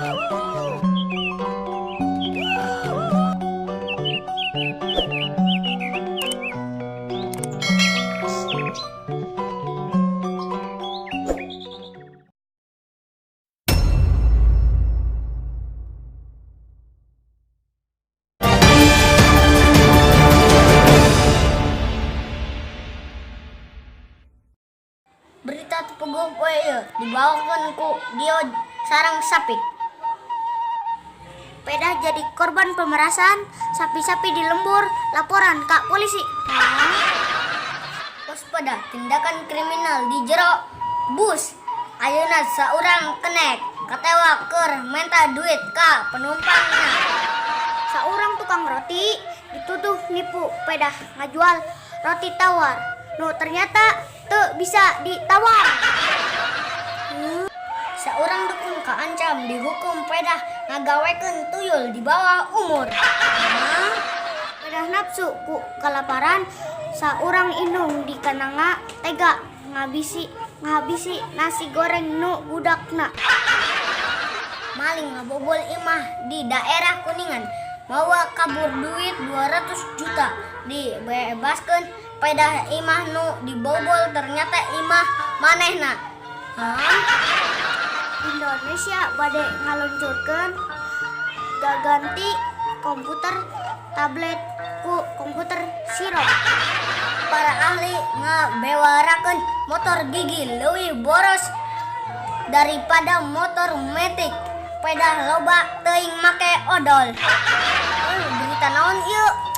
Berita tepunggu dibawakan ku Dio sarang sapi. Peda jadi korban pemerasan, sapi-sapi dilembur, laporan Kak polisi. Waspada tindakan kriminal di jero bus. Ayeuna saurang kenek katewa keur menta duit ka penumpangna. Saurang tukang roti dituduh nipu peda ngajual roti tawar. Ternyata teu bisa ditawar. Seorang dukun kaancam dihukum peda ngagawekeun tuyul di bawah umur. Peda nafsu ku kalaparan, saurang indung di kananga tega ngabisi nasi goreng nu budakna. Maling ngabobol imah di daerah Kuningan, bawa kabur duit 200 juta, dibebaskeun peda imah nu dibobol ternyata imah manehna. Indonesia bade ngaluncurkeun gaganti komputer tablet ku komputer sirop. Para ahli ngabewarakeun motor gigi leuwih boros daripada motor metik. Peda loba teuing make odol. Berita naon ieu?